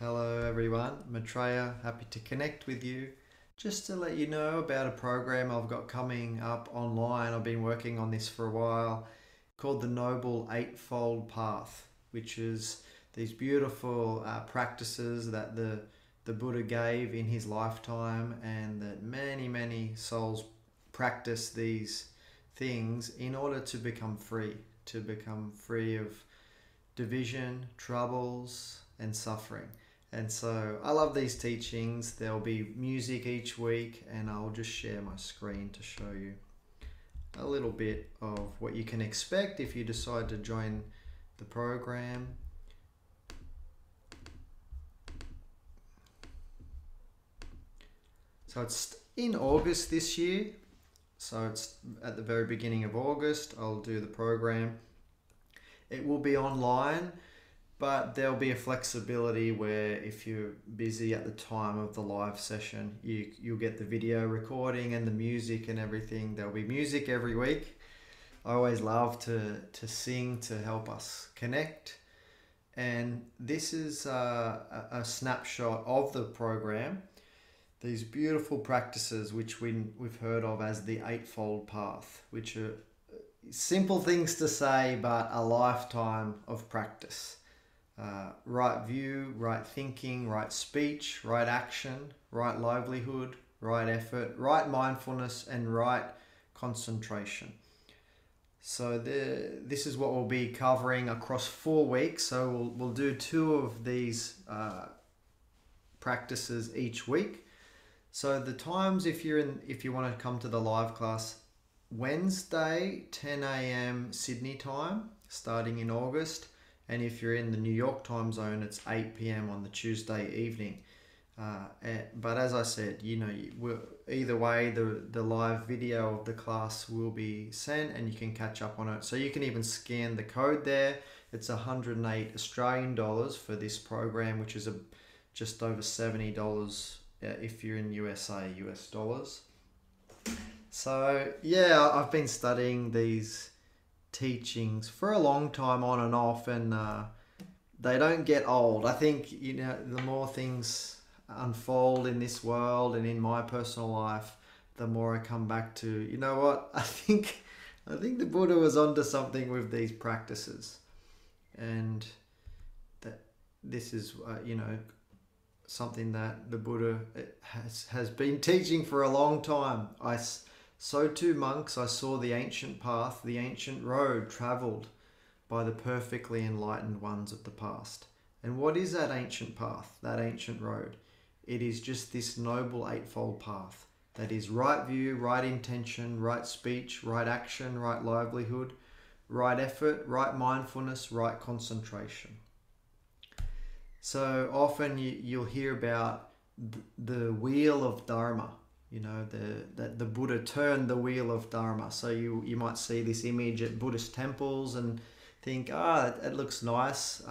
Hello everyone, Maitreya, happy to connect with you. Just to let you know about a program I've got coming up online. I've been working on this for a while, called the Noble Eightfold Path, which is these beautiful practices that the Buddha gave in his lifetime, and that many souls practice these things in order to become free of division, troubles, and suffering. And so I love these teachings. There'll be music each week, and I'll just share my screen to show you a little bit of what you can expect if you decide to join the program. So it's in August this year. So it's at the very beginning of August. I'll do the program. It will be online, but there'll be a flexibility where if you're busy at the time of the live session, you'll get the video recording and the music and everything. There'll be music every week. I always love to sing to help us connect. And this is a snapshot of the program. These beautiful practices which we've heard of as the Eightfold Path, which are simple things to say, but a lifetime of practice. Right view, right thinking, right speech, right action, right livelihood, right effort, right mindfulness, and right concentration. So this is what we'll be covering across 4 weeks. So we'll do 2 of these practices each week. So the times, if you want to come to the live class, Wednesday 10 a.m. Sydney time, starting in August. And if you're in the New York time zone, it's 8 p.m. on the Tuesday evening. But as I said, either way, the live video of the class will be sent and you can catch up on it. So you can even scan the code there. It's 108 Australian dollars for this program, which is just over $70 if you're in US dollars. So yeah, I've been studying these teachings for a long time on and off, and they don't get old. I think the more things unfold in this world and in my personal life, the more I come back to, you know what, I think the Buddha was onto something with these practices, and that this is something that the Buddha has been teaching for a long time. So too, monks, I saw the ancient path, the ancient road travelled by the perfectly enlightened ones of the past. And what is that ancient path, that ancient road? It is just this noble eightfold path. That is right view, right intention, right speech, right action, right livelihood, right effort, right mindfulness, right concentration. So often you'll hear about the wheel of Dharma. That the Buddha turned the wheel of Dharma. So you might see this image at Buddhist temples and think, it looks nice.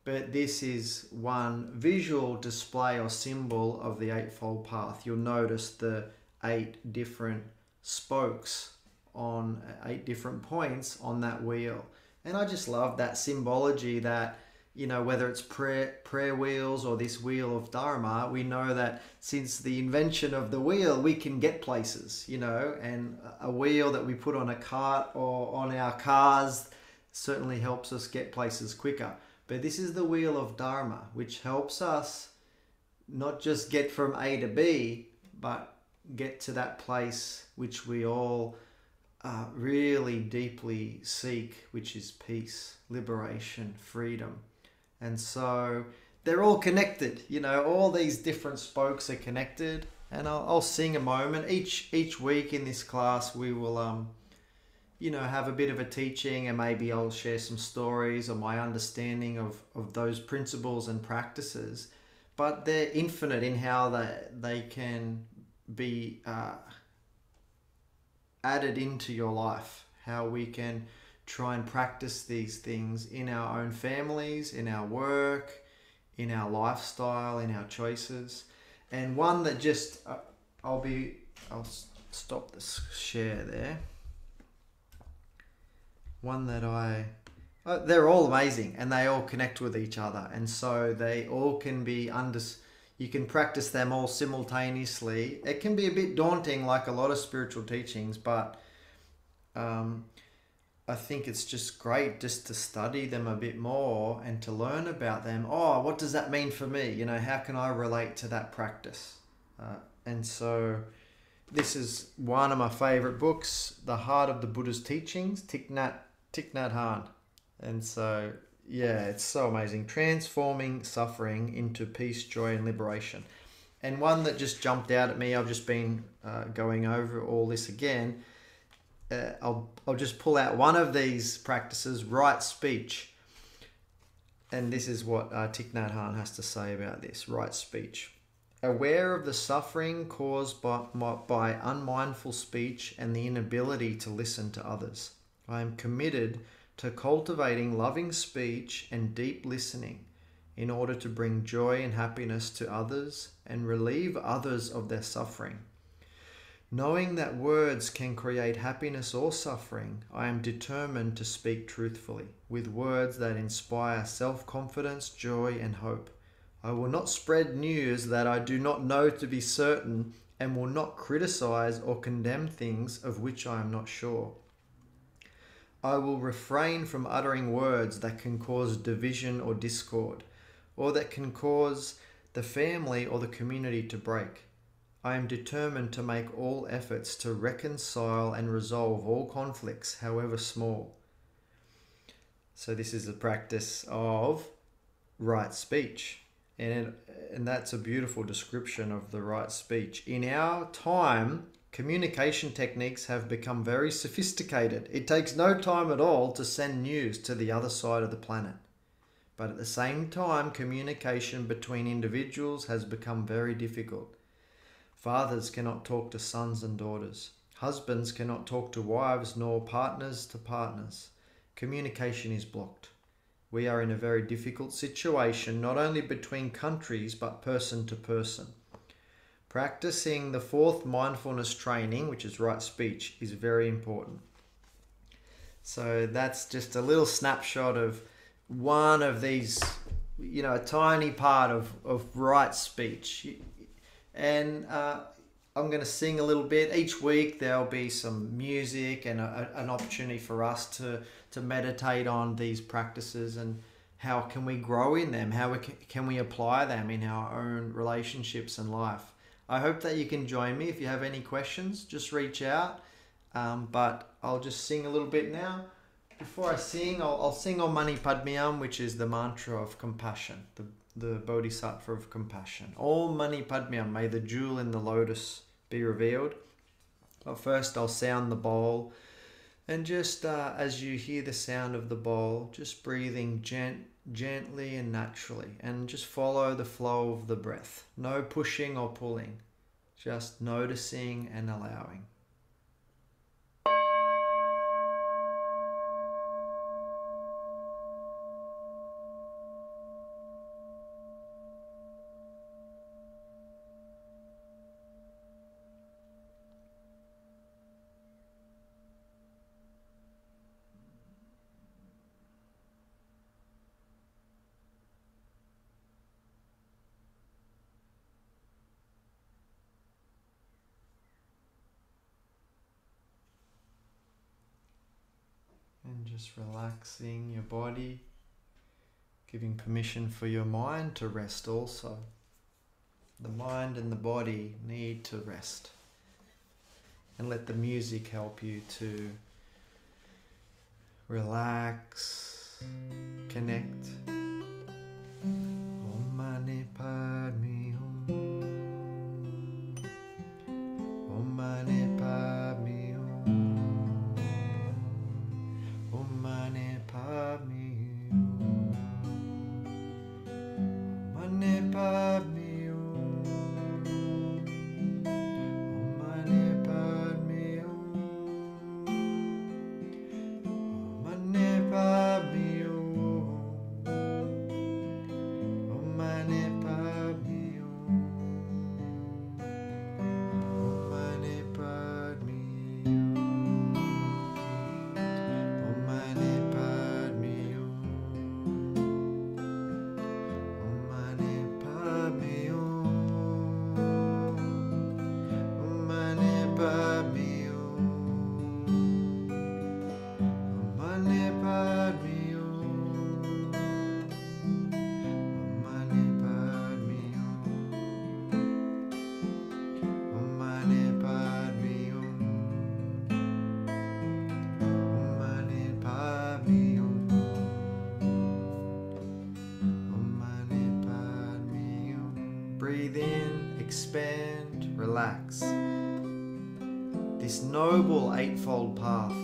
But this is one visual display or symbol of the Eightfold Path. You'll notice the 8 different spokes on 8 different points on that wheel. And I just love that symbology that, whether it's prayer wheels or this wheel of Dharma, we know that since the invention of the wheel, we can get places, and a wheel that we put on a cart or on our cars certainly helps us get places quicker. But this is the wheel of Dharma, which helps us not just get from A to B, but get to that place which we all really deeply seek, which is peace, liberation, freedom. And so they're all connected, all these different spokes are connected. And I'll sing a moment. Each week in this class, we will, have a bit of a teaching, and maybe I'll share some stories or my understanding of those principles and practices. But they're infinite in how they can be added into your life, how we can try and practice these things in our own families, in our work, in our lifestyle, in our choices. And one that just, I'll stop the share there. One that I they're all amazing, and they all connect with each other, and so they all can be you can practice them all simultaneously. It can be a bit daunting, like a lot of spiritual teachings, but I think it's just great just to study them a bit more and to learn about them. Oh, what does that mean for me? You know, how can I relate to that practice? And so this is one of my favorite books, The Heart of the Buddha's Teachings, Thich Nhat Hanh. And so, yeah, it's so amazing. Transforming suffering into peace, joy, and liberation. And one that just jumped out at me, I've just been going over all this again. I'll just pull out one of these practices, right speech. And this is what Thich Nhat Hanh has to say about this, right speech. Aware of the suffering caused by unmindful speech and the inability to listen to others, I am committed to cultivating loving speech and deep listening in order to bring joy and happiness to others and relieve others of their suffering. Knowing that words can create happiness or suffering, I am determined to speak truthfully, with words that inspire self-confidence, joy, and hope. I will not spread news that I do not know to be certain, and will not criticize or condemn things of which I am not sure. I will refrain from uttering words that can cause division or discord, or that can cause the family or the community to break. I am determined to make all efforts to reconcile and resolve all conflicts, however small. So this is a practice of right speech. And that's a beautiful description of the right speech. In our time, communication techniques have become very sophisticated. It takes no time at all to send news to the other side of the planet. But at the same time, communication between individuals has become very difficult. Fathers cannot talk to sons and daughters. Husbands cannot talk to wives, nor partners to partners. Communication is blocked. We are in a very difficult situation, not only between countries, but person to person. Practicing the fourth mindfulness training, which is right speech, is very important. So that's just a little snapshot of one of these, a tiny part of right speech. And I'm going to sing a little bit. Each week there'll be some music and an opportunity for us to meditate on these practices and how can we grow in them, how can we apply them in our own relationships and life. I hope that you can join me. If you have any questions, just reach out. But I'll just sing a little bit now. Before I sing, I'll sing on Mani Padme Hum, which is the mantra of compassion, the bodhisattva of compassion. Om Mani Padme Hum, may the jewel in the lotus be revealed. But first I'll sound the bowl, and just as you hear the sound of the bowl, just breathing gently and naturally, and just follow the flow of the breath. No pushing or pulling, just noticing and allowing. And just relaxing your body, giving permission for your mind to rest also. The mind and the body need to rest. And let the music help you to relax, connect. Om Mani Padme Hum. Om Mani Padme Hum. Om Mani Padme Hum. Mani Padme Hum. Om Mani Padme Hum. Mani Padme Hum. expand, relax. This noble eightfold path.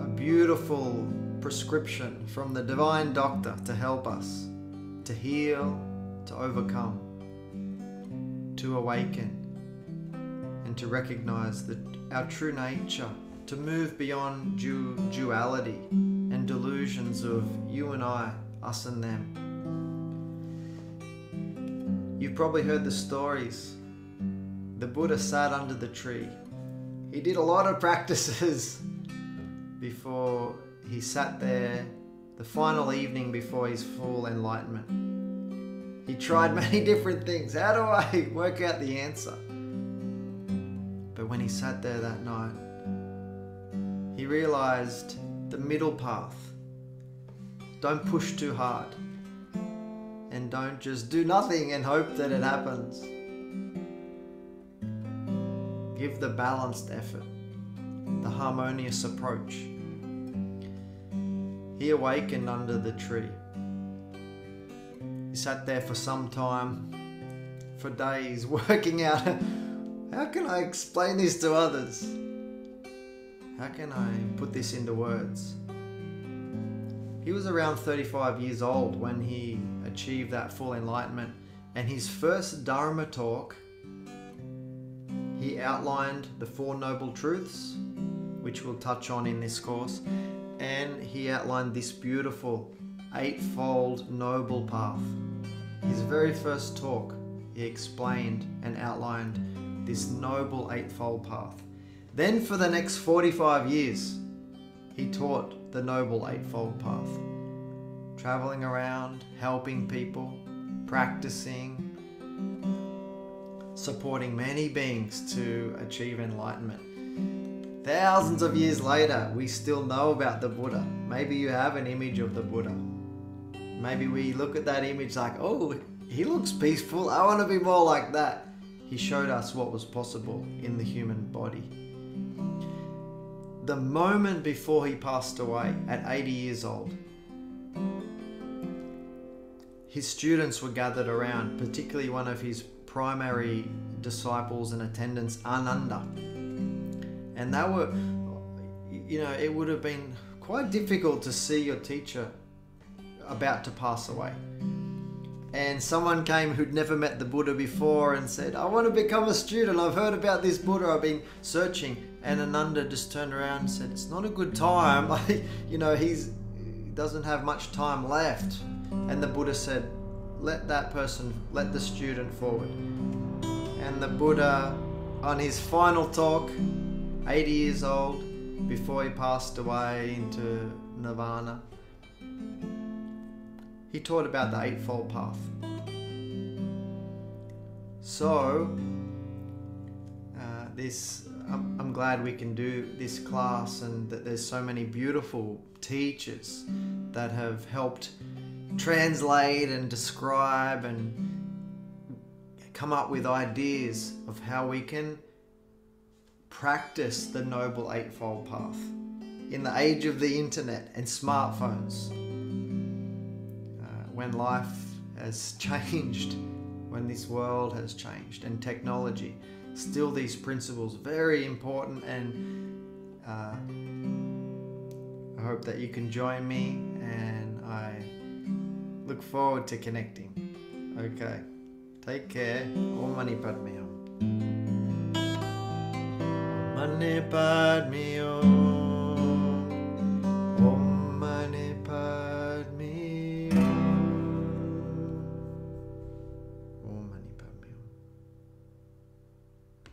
A beautiful prescription from the divine doctor to help us to heal, to overcome, to awaken, and to recognize that our true nature, to move beyond duality and delusions of you and I, us and them. You've probably heard the stories. The Buddha sat under the tree. He did a lot of practices before he sat there the final evening before his full enlightenment. He tried many different things. How do I work out the answer? But when he sat there that night, he realized the middle path. Don't push too hard. And don't just do nothing and hope that it happens. Give the balanced effort, the harmonious approach. He awakened under the tree. He sat there for some time, for days, working out, how can I explain this to others? How can I put this into words? He was around 35 years old when he achieved that full enlightenment, and his first Dharma talk, he outlined the Four Noble Truths, which we'll touch on in this course, and he outlined this beautiful eightfold noble path. His very first talk, he explained and outlined this noble eightfold path. Then for the next 45 years, he taught the noble eightfold path, traveling around, helping people, practicing, supporting many beings to achieve enlightenment. Thousands of years later, we still know about the Buddha. Maybe you have an image of the Buddha. Maybe we look at that image like, oh, he looks peaceful. I want to be more like that. He showed us what was possible in the human body. The moment before he passed away at 80 years old, his students were gathered around, particularly one of his primary disciples and attendants, Ananda. And they were, it would have been quite difficult to see your teacher about to pass away. And someone came who'd never met the Buddha before and said, I want to become a student. I've heard about this Buddha. I've been searching. And Ananda just turned around and said, it's not a good time. He doesn't have much time left. And the Buddha said, let the student forward. And the Buddha, on his final talk, 80 years old, before he passed away into nirvana, he taught about the Eightfold Path. So, I'm glad we can do this class, and that there's so many beautiful teachers that have helped translate and describe and come up with ideas of how we can practice the Noble Eightfold Path in the age of the internet and smartphones. When life has changed, when this world has changed, and technology, still these principles very important, and I hope that you can join me, and I look forward to connecting. Okay, take care. Om Mani Padme Hum. Mani Padme Hum.